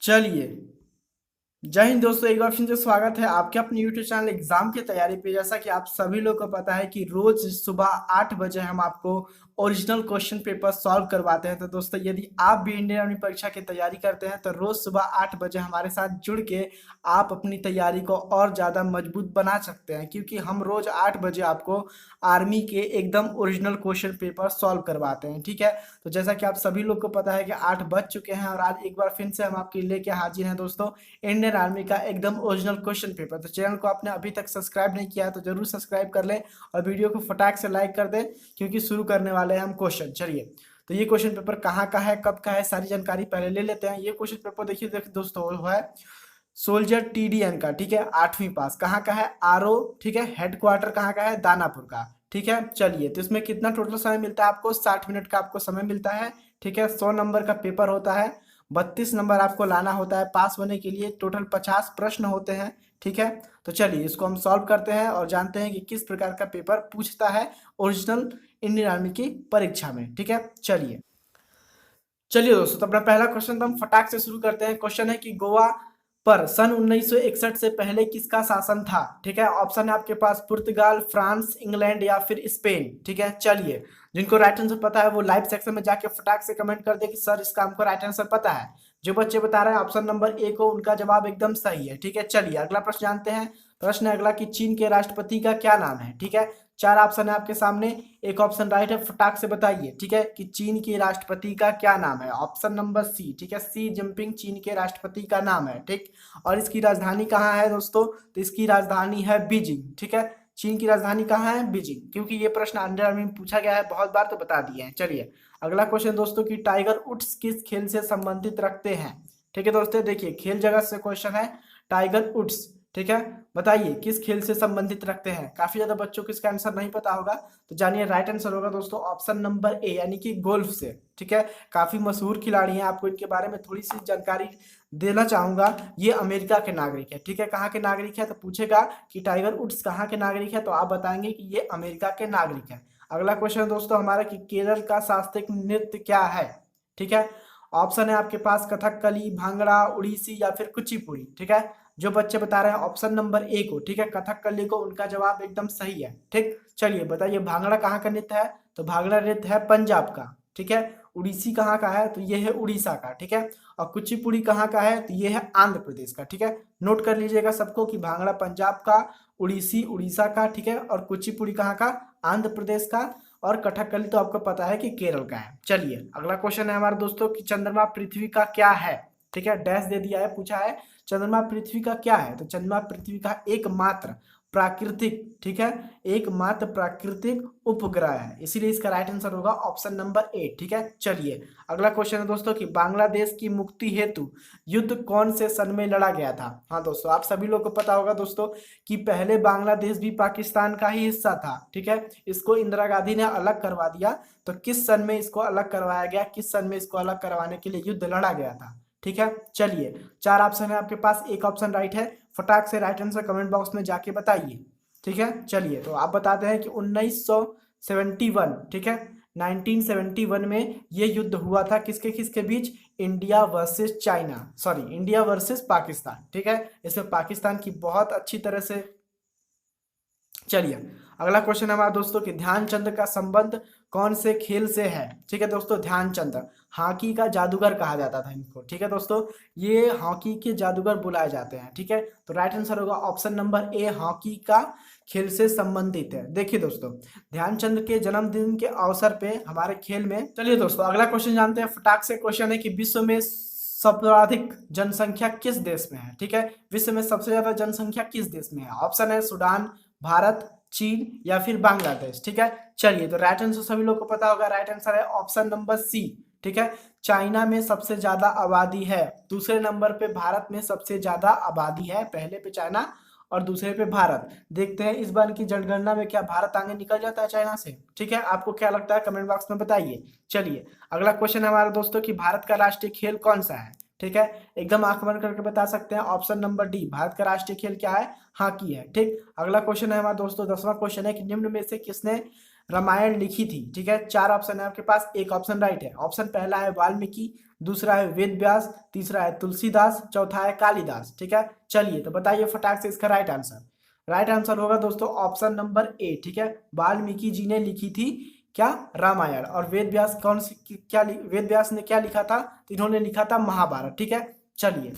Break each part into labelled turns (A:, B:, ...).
A: चलिए। जय हिंद दोस्तों, एक बार फिर से स्वागत है आपके अपने यूट्यूब चैनल एग्जाम की तैयारी पे। जैसा कि आप सभी लोग को पता है कि रोज सुबह 8 बजे हम आपको ओरिजिनल क्वेश्चन पेपर सॉल्व करवाते हैं। तो दोस्तों, यदि आप भी इंडियन आर्मी परीक्षा की तैयारी करते हैं तो रोज सुबह 8 बजे हमारे साथ जुड़ के आप अपनी तैयारी को और ज़्यादा मजबूत बना सकते हैं, क्योंकि हम रोज 8 बजे आपको आर्मी के एकदम ओरिजिनल क्वेश्चन पेपर सॉल्व करवाते हैं। ठीक है, तो जैसा कि आप सभी लोग को पता है कि 8 बज चुके हैं और आज एक बार फिर से हम आपके लेके हाजिर हैं दोस्तों, इंडियन आर्मी का एकदम ओरिजिनल क्वेश्चन पेपर। तो चैनल को आपने अभी तक सब्सक्राइब नहीं किया है तो जरूर सब्सक्राइब कर लें और वीडियो को फटाक से लाइक कर दें, क्योंकि शुरू करने वाले हैं हम क्वेश्चन। चलिए, तो ये क्वेश्चन पेपर कहाँ का है, कब का है, सारी जानकारी पहले ले लेते हैं। ये क्वेश्चन पेपर देखिए दोस्तों, वो है सोल्जर टीडीएन का। ठीक है, 8वीं पास। कहाँ का है? आरओ। ठीक है, हेडक्वार्टर कहाँ का है? दानापुर का। ठीक है, चलिए, तो इसमें कितना टोटल समय मिलता है आपको? 60 मिनट का आपको समय मिलता है। ठीक है, 100 नंबर का पेपर होता है, 32 नंबर आपको लाना होता है पास होने के लिए। टोटल 50 प्रश्न होते हैं। ठीक है, तो चलिए इसको हम सॉल्व करते हैं और जानते हैं कि किस प्रकार का पेपर पूछता है ओरिजिनल इंडियन आर्मी की परीक्षा में। ठीक है, चलिए चलिए दोस्तों, तो अपना पहला क्वेश्चन तो हम फटाक से शुरू करते हैं। क्वेश्चन है कि गोवा पर सन 1961 से पहले किसका शासन था? ठीक है, ऑप्शन है आपके पास पुर्तगाल, फ्रांस, इंग्लैंड या फिर स्पेन। ठीक है, चलिए, जिनको राइट आंसर पता है वो लाइव सेक्शन में जाके फटाक से कमेंट कर दे कि सर इसका हमको राइट आंसर पता है। जो बच्चे बता रहे हैं ऑप्शन नंबर ए को, उनका जवाब एकदम सही है। ठीक है, चलिए अगला प्रश्न जानते हैं। प्रश्न है अगला कि चीन के राष्ट्रपति का क्या नाम है? ठीक है, 4 ऑप्शन है आपके सामने, एक ऑप्शन राइट है, फटाक से बताइए। ठीक है, कि चीन के राष्ट्रपति का क्या नाम है? Option number C. ठीक है, सी जिनपिंग चीन के राष्ट्रपति का नाम है। ठीक, और इसकी राजधानी कहाँ है दोस्तों? तो इसकी राजधानी है बीजिंग। ठीक है, चीन की राजधानी कहाँ है? बीजिंग। क्योंकि ये प्रश्न अंडर आर्मी में पूछा गया है बहुत बार, तो बता दिए हैं। चलिए अगला क्वेश्चन दोस्तों कि टाइगर वुड्स किस खेल से संबंधित रखते हैं? ठीक है दोस्तों, देखिए खेल जगत से क्वेश्चन है। टाइगर वुड्स, ठीक है, बताइए किस खेल से संबंधित रखते हैं? काफी ज्यादा बच्चों को इसका आंसर नहीं पता होगा, तो जानिए राइट आंसर होगा दोस्तों ऑप्शन नंबर ए, यानी कि गोल्फ से। ठीक है, काफी मशहूर खिलाड़ी हैं, आपको इनके बारे में थोड़ी सी जानकारी देना चाहूंगा। ये अमेरिका के नागरिक है। ठीक है, कहाँ के नागरिक है? तो पूछेगा कि टाइगर वुड्स कहाँ के नागरिक है, तो आप बताएंगे कि ये अमेरिका के नागरिक है। अगला क्वेश्चन दोस्तों हमारा कि केरल का शास्त्रीय नृत्य क्या है? ठीक है, ऑप्शन है आपके पास कथकली, भांगड़ा, उड़ीसी या फिर कुचिपुड़ी। ठीक है, जो बच्चे बता रहे हैं ऑप्शन नंबर ए को, ठीक है, कथकली को, उनका जवाब एकदम सही है। ठीक, चलिए बताइए भांगड़ा कहाँ का नृत्य है? तो भांगड़ा नृत्य है पंजाब का। ठीक है, उड़ीसी कहाँ का है? तो ये है उड़ीसा का। ठीक है, और कुचिपुड़ी कहाँ का है? तो ये है आंध्र प्रदेश का। ठीक है, नोट कर लीजिएगा सबको कि भांगड़ा पंजाब का, उड़ीसी उड़ीसा का, ठीक है, और कुचिपुड़ी कहाँ का? आंध्र प्रदेश का, और कथकली तो आपको पता है कि केरल का है। चलिए अगला क्वेश्चन है हमारे दोस्तों कि चंद्रमा पृथ्वी का क्या है? ठीक है, डैश दे दिया है, पूछा है चंद्रमा पृथ्वी का क्या है? तो चंद्रमा पृथ्वी का एकमात्र प्राकृतिक, ठीक है, एकमात्र प्राकृतिक उपग्रह है, इसीलिए इसका राइट आंसर होगा ऑप्शन नंबर ए। ठीक है, चलिए अगला क्वेश्चन है दोस्तों कि बांग्लादेश की मुक्ति हेतु युद्ध कौन से सन में लड़ा गया था? हाँ दोस्तों, आप सभी लोग को पता होगा दोस्तों कि पहले बांग्लादेश भी पाकिस्तान का ही हिस्सा था। ठीक है, इसको इंदिरा गांधी ने अलग करवा दिया। तो किस सन में इसको अलग करवाया गया, किस सन में इसको अलग करवाने के लिए युद्ध लड़ा गया था? ठीक है, चलिए 4 ऑप्शन है आपके पास, एक ऑप्शन राइट है, फटाक से राइट आंसर कमेंट बॉक्स में जाके बताइए। ठीक है, चलिए तो आप बताते हैं कि 1971, ठीक है, 1971 में ये युद्ध हुआ था किसके किसके बीच? India versus China, sorry India versus Pakistan. ठीक है, इसमें पाकिस्तान की बहुत अच्छी तरह से। चलिए अगला क्वेश्चन है हमारा दोस्तों कि ध्यानचंद का संबंध कौन से खेल से है? ठीक है दोस्तों, ध्यानचंद हॉकी का जादूगर कहा जाता था इनको। ठीक है दोस्तों, ये हॉकी के जादूगर बुलाए जाते हैं। ठीक है, तो राइट आंसर होगा ऑप्शन नंबर ए, हॉकी का खेल से संबंधित है। देखिए दोस्तों, ध्यानचंद के जन्मदिन के अवसर पे हमारे खेल में। चलिए दोस्तों अगला क्वेश्चन जानते हैं, फटाक से क्वेश्चन है कि विश्व में सर्वाधिक जनसंख्या किस देश में है? ठीक है, विश्व में सबसे ज्यादा जनसंख्या किस देश में है? ऑप्शन है सूडान, भारत, चीन या फिर बांग्लादेश। ठीक है, चलिए तो राइट आंसर सभी लोग को पता होगा, राइट आंसर है ऑप्शन नंबर सी। ठीक है, चाइना में सबसे ज्यादा आबादी है, दूसरे नंबर पे भारत में सबसे ज्यादा आबादी है, पहले पे चाइना और दूसरे पे भारत। देखते हैं इस बार की जनगणना में क्या भारत आगे निकल जाता है चाइना से? ठीक है, आपको क्या लगता है कमेंट बॉक्स में बताइए। चलिए अगला क्वेश्चन है हमारा दोस्तों कि भारत का राष्ट्रीय खेल कौन सा है? ठीक है, एकदम आंख बंद करके बता सकते हैं, ऑप्शन नंबर डी, भारत का राष्ट्रीय खेल क्या है? हॉकी है। ठीक, अगला क्वेश्चन है हमारा दोस्तों 10वां क्वेश्चन है कि निम्न में से किसने रामायण लिखी थी? ठीक है, 4 ऑप्शन है आपके पास, एक ऑप्शन राइट है। ऑप्शन पहला है वाल्मीकि, दूसरा है वेद व्यास, तीसरा है तुलसीदास, चौथा है कालिदास। ठीक है, चलिए तो बताइए फटाक से इसका राइट आंसर। राइट आंसर होगा दोस्तों ऑप्शन नंबर ए। ठीक है, वाल्मीकि जी ने लिखी थी क्या? रामायण। और वेद व्यास कौन सी वेद व्यास ने क्या लिखा था? तो इन्होंने लिखा था महाभारत। ठीक है, चलिए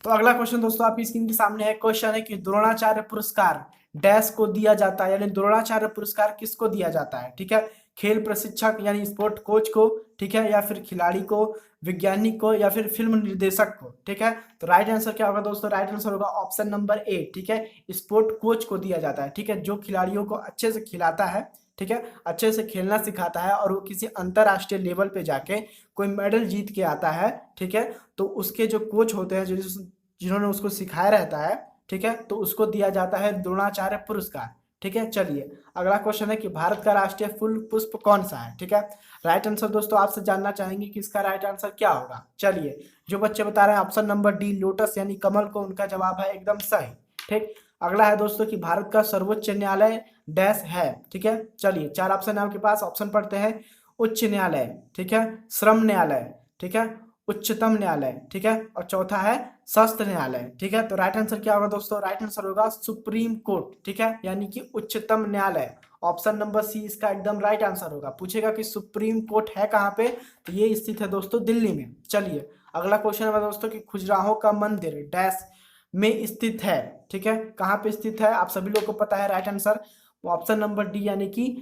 A: तो अगला क्वेश्चन दोस्तों आपकी स्क्रीन के सामने है। क्वेश्चन है कि द्रोणाचार्य पुरस्कार डैश को दिया जाता है, यानी द्रोणाचार्य पुरस्कार किसको दिया जाता है? ठीक है, खेल प्रशिक्षक यानी स्पोर्ट कोच को, ठीक है, या फिर खिलाड़ी को, वैज्ञानिक को, या फिर फिल्म निर्देशक को। ठीक है, तो राइट आंसर क्या होगा दोस्तों? राइट आंसर होगा ऑप्शन नंबर ए। ठीक है, स्पोर्ट कोच को दिया जाता है। ठीक है, जो खिलाड़ियों को अच्छे से खिलाता है, ठीक है, अच्छे से खेलना सिखाता है और वो किसी अंतरराष्ट्रीय लेवल पे जाके कोई मेडल जीत के आता है, ठीक है, तो उसके जो कोच होते हैं जिन्होंने उसको सिखाया रहता है, ठीक है, तो उसको दिया जाता है द्रोणाचार्य पुरस्कार। ठीक है, चलिए अगला क्वेश्चन है कि भारत का राष्ट्रीय फूल पुष्प कौन सा है? ठीक है, राइट आंसर दोस्तों आपसे जानना चाहेंगे कि इसका राइट आंसर क्या होगा। चलिए जो बच्चे बता रहे हैं ऑप्शन नंबर डी लोटस यानी कमल को, उनका जवाब है एकदम सही। ठीक, अगला है दोस्तों कि भारत का सर्वोच्च न्यायालय डैश है। ठीक है, चलिए 4 ऑप्शन है आपके पास, ऑप्शन पढ़ते हैं। उच्च न्यायालय, ठीक है, श्रम न्यायालय, ठीक है, उच्चतम न्यायालय, ठीक है, और चौथा है सशस्त्र न्यायालय। ठीक है, तो राइट आंसर क्या होगा दोस्तों? राइट आंसर होगा सुप्रीम कोर्ट। ठीक है, यानी कि उच्चतम न्यायालय। ऑप्शन नंबर सी इसका एकदम राइट आंसर होगा। पूछेगा कि सुप्रीम कोर्ट है कहाँ पे, तो ये स्थित है दोस्तों दिल्ली में। चलिए अगला क्वेश्चन है दोस्तों कि खजुराहो का मंदिर डैश में स्थित है। ठीक है, कहाँ पे स्थित है आप सभी लोग को पता है। Right answer option number D यानी कि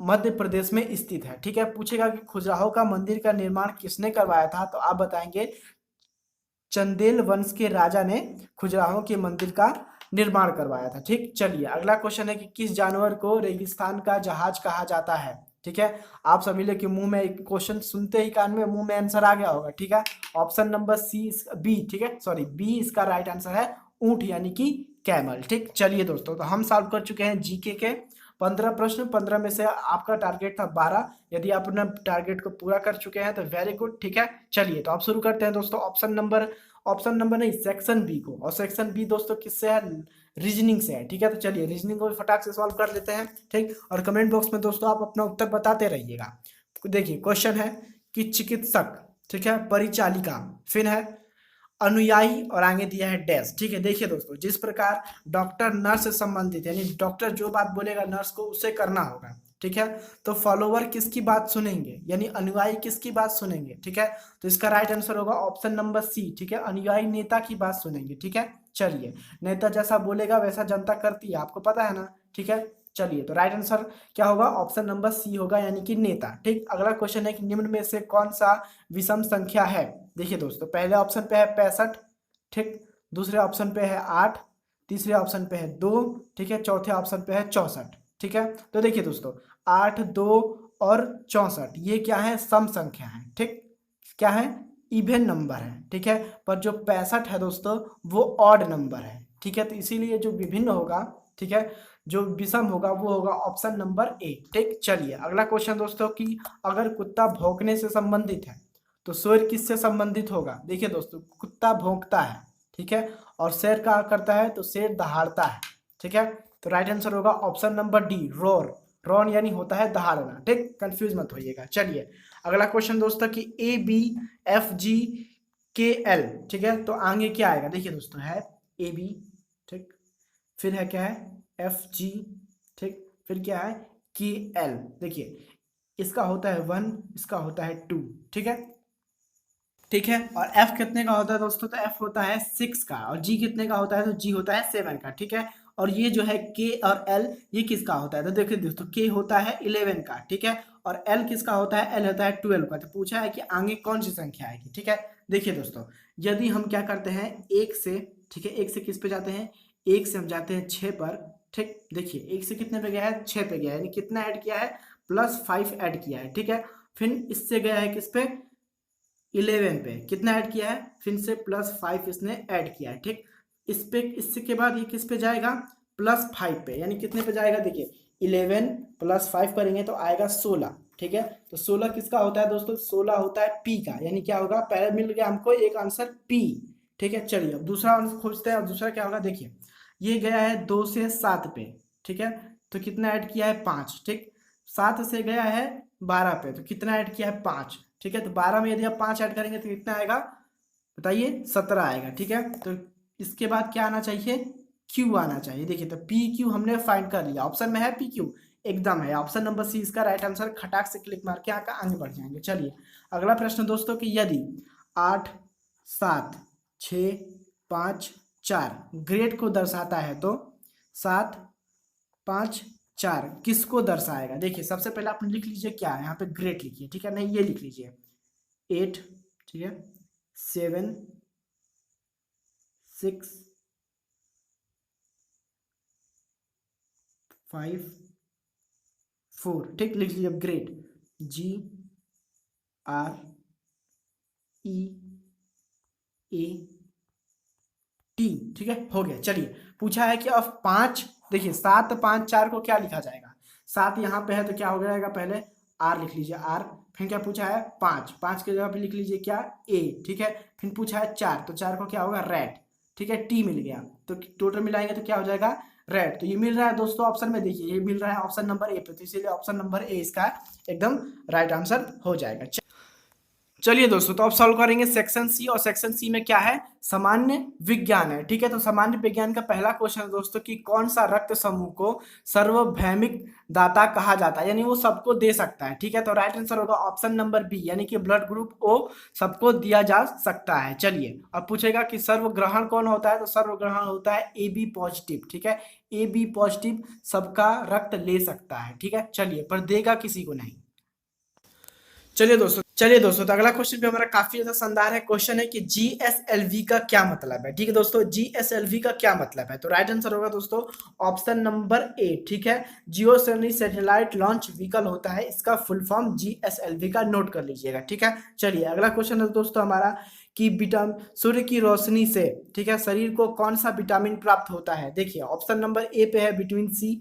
A: मध्य प्रदेश में स्थित है। ठीक है, पूछेगा कि खजुराहो का मंदिर का निर्माण किसने करवाया था, तो आप बताएंगे चंदेल वंश के राजा ने खजुराहो के मंदिर का निर्माण करवाया था। ठीक, चलिए अगला क्वेश्चन है कि किस जानवर को रेगिस्तान का जहाज कहा जाता है? ठीक है, आप सभी लोग के मुंह में एक क्वेश्चन सुनते ही कान में मुंह में आंसर आ गया होगा। ठीक है, ऑप्शन नंबर सी बी, ठीक है, सॉरी बी इसका राइट आंसर है ऊंट यानी कि कैमल। ठीक, चलिए दोस्तों तो हम सॉल्व कर चुके हैं जीके के 15 प्रश्न। 15 में से आपका टारगेट था 12। यदि आप अपने टारगेट को पूरा कर चुके हैं तो वेरी गुड। ठीक है, चलिए तो आप शुरू करते हैं दोस्तों ऑप्शन नंबर नहीं सेक्शन बी को। और सेक्शन बी दोस्तों किससे है? रीजनिंग से है। ठीक है, तो चलिए रीजनिंग को भी फटाक से सॉल्व कर लेते हैं। ठीक, और कमेंट बॉक्स में दोस्तों आप अपना उत्तर बताते रहिएगा। देखिए क्वेश्चन है कि चिकित्सक, ठीक है, परिचालिका, फिर है अनुयायी और आगे दिया है डैश। ठीक है, देखिए दोस्तों जिस प्रकार डॉक्टर नर्स से संबंधित यानी डॉक्टर जो बात बोलेगा नर्स को उसे करना होगा। ठीक है, तो फॉलोवर किसकी बात सुनेंगे यानी अनुयायी किसकी बात सुनेंगे? ठीक है, तो इसका राइट आंसर होगा ऑप्शन नंबर सी। ठीक है, अनुयायी नेता की बात सुनेंगे। ठीक है, चलिए नेता जैसा बोलेगा वैसा जनता करती है, आपको पता है ना। ठीक है, चलिए तो राइट आंसर क्या होगा? ऑप्शन नंबर सी होगा यानी कि नेता। ठीक, अगला क्वेश्चन है कि निम्न में से कौन सा विषम संख्या है? देखिए दोस्तों पहले ऑप्शन पे है 65, ठीक, दूसरे ऑप्शन पे है 8, तीसरे ऑप्शन पे है 2, ठीक है, चौथे ऑप्शन पे है 64। ठीक है, तो देखिए दोस्तों 8, 2 और 64 ये क्या है? सम संख्या है। ठीक, क्या है? इवन नंबर है। ठीक है, पर जो 65 है दोस्तों वो ऑड नंबर है। ठीक है, तो इसीलिए जो विभिन्न होगा, ठीक है, जो विषम होगा वो होगा ऑप्शन नंबर ए। ठीक, चलिए अगला क्वेश्चन दोस्तों कि अगर कुत्ता भौंकने से संबंधित है तो शेर किससे संबंधित होगा? देखिए दोस्तों कुत्ता भौंकता है, ठीक है, और शेर क्या करता है? तो शेर दहाड़ता है। ठीक है, तो राइट आंसर होगा option number D roar. Ron यानी होता है दहाड़ना। ठीक, कंफ्यूज मत होइएगा। चलिए अगला क्वेश्चन दोस्तों कि ए बी एफ जी के एल, ठीक है, तो आगे क्या आएगा? देखिए दोस्तों है ए बी, ठीक, फिर है क्या है एफ जी, ठीक, फिर क्या है के एल। देखिए इसका होता है 1, इसका होता है 2। ठीक है, ठीक है, और एफ कितने का होता है दोस्तों? तो एफ होता है 6 का। और जी कितने का होता है? तो जी होता है 7 का। ठीक है, और ये जो है के और एल ये किसका होता है? तो देखिए दोस्तों के होता है 11 का। ठीक है, और एल किसका होता है? एल होता है 12 का। तो पूछा है कि आगे कौन सी संख्या आएगी। ठीक है, देखिए दोस्तों यदि हम क्या करते हैं एक से, ठीक है, एक से किस पे जाते हैं? एक से हम जाते हैं 6 पर। ठीक, देखिए एक से कितने पे गया है? 6 पे गया है, यानी कितना ऐड किया है? +5 ऐड किया है। ठीक है, फिर इससे गया है किस पे? 11 पे। कितना ऐड किया है? फिर से +5 इसने ऐड किया है। ठीक, इस पे इससे के बाद ये किस पे जाएगा? +5 पे, यानी कितने पे जाएगा? देखिए 11 +5 करेंगे तो आएगा 16। ठीक है, तो 16 किसका होता है दोस्तों? 16 होता है पी का, यानी क्या होगा? पहले मिल गया हमको एक आंसर पी। ठीक है, चलिए अब दूसरा आंसर खोजते हैं। और दूसरा क्या होगा? देखिए ये गया है 2 से 7 पे। ठीक है, तो कितना ऐड किया है 5, ठीक। 7 से गया है 12 पे, तो कितना ऐड किया है 5, ठीक है। तो 12 में यदि आप 5 ऐड करेंगे तो कितना आएगा बताइए, 17 आएगा, ठीक है। तो इसके बाद क्या आना चाहिए, क्यू आना चाहिए। देखिए तो पी क्यू हमने फाइंड कर लिया, ऑप्शन में है पी क्यू, एकदम है। ऑप्शन नंबर सी इसका राइट आंसर, खटाक से क्लिक मार के आगे बढ़ जाएंगे। चलिए अगला प्रश्न दोस्तों कि यदि 8 7 6 5 4 ग्रेड को दर्शाता है तो 7 5 4 किसको दर्शाएगा। देखिए सबसे पहले आप लिख लीजिए क्या है यहाँ पे, ग्रेड लिखिए, ठीक है। नहीं ये लिख लीजिए 8, ठीक है, 7 6 5 4, ठीक, लिख लीजिए grade, G R E A T, ठीक है, हो गया। चलिए पूछा है कि अब 5, देखिए 7 5 4 को क्या लिखा जाएगा, 7 यहाँ पे है तो क्या हो जाएगा, पहले R लिख लीजिए R, फिर क्या पूछा है 5, 5 के जगह पे लिख लीजिए क्या A, ठीक है। फिर पूछा है 4, तो 4 को क्या होगा रेड, ठीक है, T मिल गया, तो टोटल मिलाएंगे तो क्या हो जाएगा रेड। तो ये मिल रहा है दोस्तों ऑप्शन में, देखिए ये मिल रहा है ऑप्शन नंबर ए पे, तो इसीलिए ऑप्शन नंबर ए इसका एकदम राइट आंसर हो जाएगा। चलिए दोस्तों तो अब सॉल्व करेंगे सेक्शन सी, और सेक्शन सी में क्या है, सामान्य विज्ञान है, ठीक है। तो सामान्य विज्ञान का पहला क्वेश्चन है दोस्तों कि कौन सा रक्त समूह को सार्वभौमिक दाता कहा जाता है, यानी वो सबको दे सकता है, ठीक है। तो राइट आंसर होगा ऑप्शन नंबर बी, यानी कि ब्लड ग्रुप ओ सबको दिया जा सकता है। चलिए अब पूछेगा कि सर्वग्रहण कौन होता है, तो सर्वग्रहण होता है ए बी पॉजिटिव, ठीक है। ए बी पॉजिटिव सबका रक्त ले सकता है, ठीक है। चलिए पर देगा किसी को नहीं। चलिए दोस्तों तो अगला क्वेश्चन भी हमारा काफी ज्यादा शानदार है। क्वेश्चन है कि GSLV का क्या मतलब है, ठीक है दोस्तों। GSLV का क्या मतलब है, तो राइट आंसर होगा दोस्तों ऑप्शन नंबर ए, ठीक है। जियोसैटेलाइट सैटेलाइट लॉन्च व्हीकल होता है, इसका फुल फॉर्म GSLV का नोट कर लीजिएगा, ठीक है। चलिए अगला क्वेश्चन है दोस्तों हमारा कि विटामिन सूर्य की रोशनी से, ठीक है, शरीर को कौन सा विटामिन प्राप्त होता है। देखिए ऑप्शन नंबर ए पे है विटामिन सी,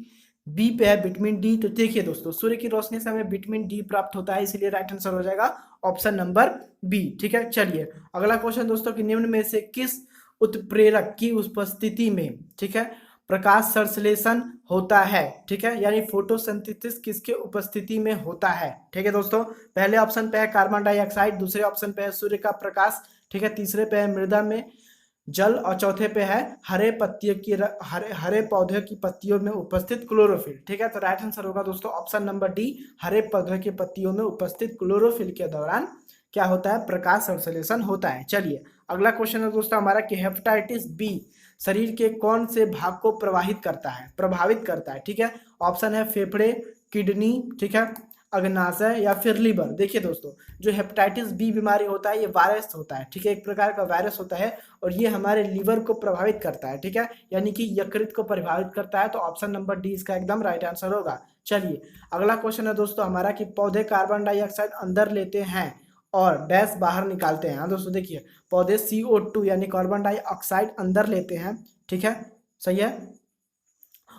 A: बी पे है विटामिन डी। तो देखिए दोस्तों सूर्य की रोशनी से हमें विटामिन डी प्राप्त होता है, इसलिए राइट आंसर हो जाएगा ऑप्शन नंबर बी, ठीक है। चलिए अगला क्वेश्चन दोस्तों कि निम्न में से किस उत्प्रेरक की उपस्थिति में, ठीक है, प्रकाश संश्लेषण होता है, ठीक है, यानी फोटोसिंथेसिस किसके उपस्थिति में होता है, ठीक है दोस्तों। पहले ऑप्शन पे है कार्बन डाइऑक्साइड, दूसरे ऑप्शन पे है सूर्य का प्रकाश, ठीक है, तीसरे पे है मृदा में जल, और चौथे पे है हरे पत्तियों की हरे पौधे की पत्तियों में उपस्थित क्लोरोफिल, ठीक है। तो राइट आंसर होगा दोस्तों ऑप्शन नंबर डी, हरे पौधे की पत्तियों में उपस्थित क्लोरोफिल के दौरान क्या होता है, प्रकाश संश्लेषण होता है। चलिए अगला क्वेश्चन है दोस्तों हमारा कि हेपेटाइटिस बी शरीर के कौन से भाग को प्रभावित करता है, ठीक है। ऑप्शन है फेफड़े, किडनी, ठीक है, अग्नाशय या फिर लिवर। देखिए दोस्तों जो हेपेटाइटिस बी बीमारी होता है ये वायरस होता है, ठीक है, एक प्रकार का वायरस होता है, और ये हमारे लीवर को प्रभावित करता है, ठीक है, यानी कि यकृत को प्रभावित करता है। तो ऑप्शन नंबर डी इसका एकदम राइट आंसर होगा। चलिए अगला क्वेश्चन है दोस्तों हमारा कि पौधे कार्बन डाइऑक्साइड अंदर लेते हैं और डैश बाहर निकालते हैं। हाँ दोस्तों देखिए पौधे CO2 यानी कार्बन डाइऑक्साइड अंदर लेते हैं, ठीक है, सही है,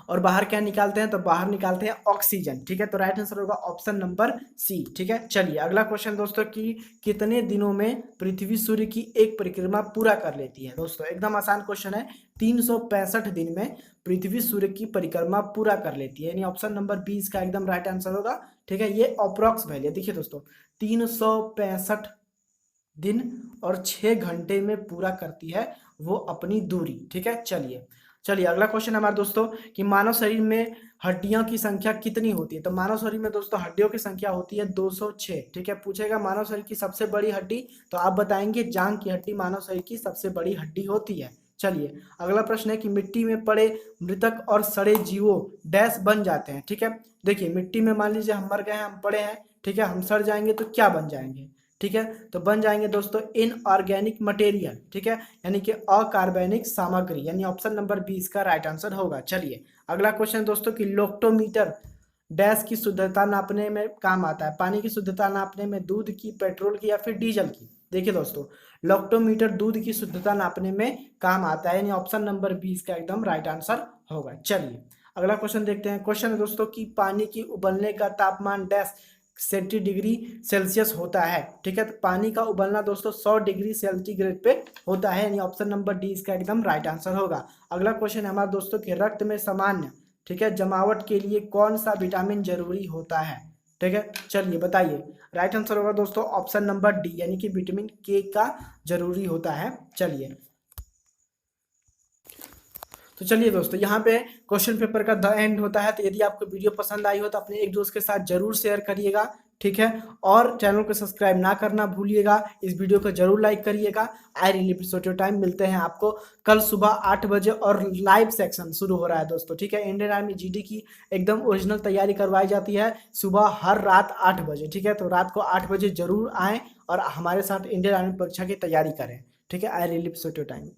A: और बाहर क्या निकालते हैं, तो बाहर निकालते हैं ऑक्सीजन, ठीक है। तो राइट आंसर होगा ऑप्शन नंबर सी, ठीक है। चलिए अगला क्वेश्चन दोस्तों कि कितने दिनों में पृथ्वी सूर्य की एक परिक्रमा पूरा कर लेती है। दोस्तों एकदम आसान क्वेश्चन है, 365 दिन में पृथ्वी सूर्य की परिक्रमा पूरा कर लेती है, यानी ऑप्शन नंबर बी इसका एकदम राइट आंसर होगा, ठीक है। ये अप्रोक्स वैल्यू देखिए दोस्तों 365 दिन और 6 घंटे में पूरा करती है वो अपनी दूरी, ठीक है। चलिए अगला क्वेश्चन हमारे दोस्तों कि मानव शरीर में हड्डियों की संख्या कितनी होती है। तो मानव शरीर में दोस्तों हड्डियों की संख्या होती है 206, ठीक है। पूछेगा मानव शरीर की सबसे बड़ी हड्डी, तो आप बताएंगे जांघ की हड्डी मानव शरीर की सबसे बड़ी हड्डी होती है। चलिए अगला प्रश्न है कि मिट्टी में पड़े मृतक और सड़े जीवों डैश बन जाते हैं, ठीक है। देखिए मिट्टी में मान लीजिए हम मर गए हैं, हम पड़े हैं, ठीक है, हम सड़ जाएंगे तो क्या बन जाएंगे, ठीक है, तो बन जाएंगे दोस्तों इनऑर्गेनिक मटेरियल, ठीक है, यानी कि अकार्बनिक सामग्री, यानी ऑप्शन नंबर बी इसका राइट आंसर होगा। चलिए अगला क्वेश्चन दोस्तों कि लैक्टोमीटर डैश की शुद्धता नापने में काम आता है। पानी की शुद्धता नापने में, दूध की, पेट्रोल की या फिर डीजल की। देखिए दोस्तों लैक्टोमीटर दूध की शुद्धता नापने में काम आता है, यानी ऑप्शन नंबर बी इसका एकदम राइट आंसर होगा। चलिए अगला क्वेश्चन देखते हैं। क्वेश्चन है दोस्तों कि पानी की उबलने का तापमान डैश सेंटीग्रेड होता है, ठीक है। तो पानी का उबलना दोस्तों 100 डिग्री सेंटीग्रेड पे होता है, यानी ऑप्शन नंबर डी इसका एकदम राइट आंसर होगा। अगला क्वेश्चन है हमारे दोस्तों के रक्त में सामान्य ठीक है, जमावट के लिए कौन सा विटामिन जरूरी होता है? ठीक है, चलिए बताइए। राइट आंसर होगा दोस्तों ऑप्शन नंबर डी, यानी कि विटामिन के का जरूरी होता है। चलिए तो चलिए दोस्तों, यहाँ पे क्वेश्चन पेपर का द एंड होता है। तो यदि आपको वीडियो पसंद आई हो तो अपने एक दोस्त के साथ जरूर शेयर करिएगा, ठीक है, और चैनल को सब्सक्राइब ना करना भूलिएगा। इस वीडियो को जरूर लाइक करिएगा। I really appreciate your time. मिलते हैं आपको कल सुबह 8 बजे और लाइव सेक्शन शुरू हो रहा है दोस्तों, ठीक है। इंडियन आर्मी जीडी की एकदम ओरिजिनल तैयारी करवाई जाती है सुबह हर रात 8 बजे, ठीक है। तो रात को 8 बजे जरूर आएँ और हमारे साथ इंडियन आर्मी परीक्षा की तैयारी करें, ठीक है। I really appreciate your time.